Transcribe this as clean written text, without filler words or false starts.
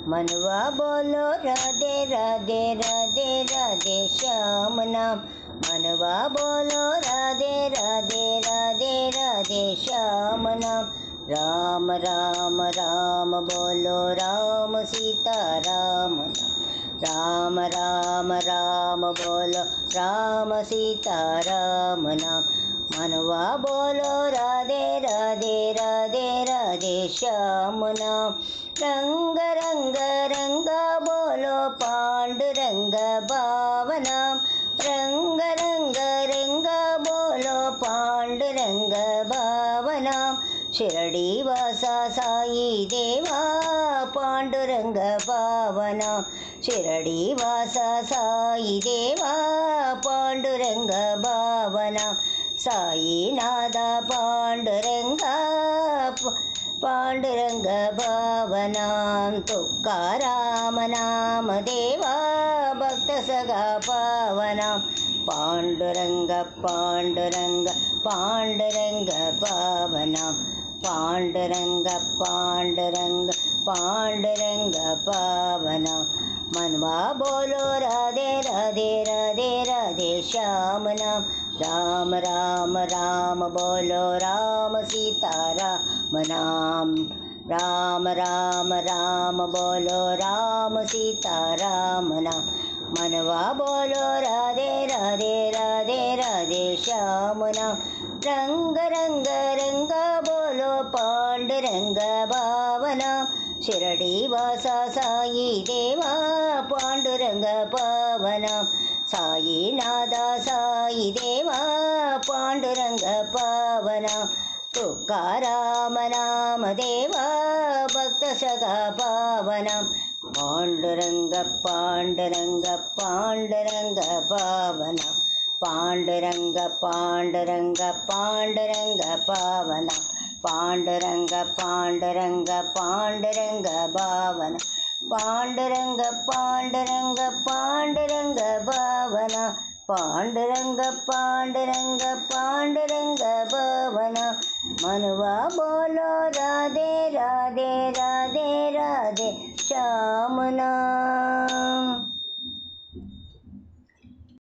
मनवा बोलो राधे राधे राधे राधे श्याम नाम। मनवा बोलो राधे राधे राधे राधे श्याम नाम। राम राम राम बोलो राम सीता राम नाम। राम राम राम बोलो राम सीता राम नाम। मनवा बोलो राधे राधे राधे राधे श्याम नाम। रंग रंग रंग बोलो पांडुरंग भावनाम। रंग रंग रंग बोलो पांडुरंग भावनाम। शिरडी वासा साई देवा पांडुरंग भावनाम। शिरडी वासा साई देवा पांडुरंग भावनाम। साई नादा पांडुरंगा पांडुरंग भावनाम। तुकाराम नाम देवा भक्त सगा पावनाम। पांडुरंग पांडुरंग पांडुरंग पावनाम। पांडुरंग पांडुरंग पांडुरंग पावनाम। मनवा बोलो राधे राधे राधे राधे श्याम नाम। राम राम राम बोलो राम सीता राम नाम। राम राम राम बोलो राम सीता राम नाम। मनवा बोलो राधे राधे राधे राधे श्याम नाम। रंग रंग रंग बोलो पांडुरंग भावनाम। शिरडी वासा साई देवा पांडुरंग पावनाम। साई नादा साई देवा पांडुरंग पावनाम। तुकाराम नाम देवा भक्त सगा पावनाम। पांडुरंग पांडुरंग पांडुरंग पावनाम। पांडुरंग पांडुरंग पांडुरंग पावनाम। पांडुरंग पांडुरंग पांडुरंग भावनाम। पांडुरंग पांडुरंग पांडुरंग भावनाम। पांडुरंग पांडुरंग पांडुरंग भावनाम। मनवा बोलो राधे राधे राधे राधे श्याम नाम।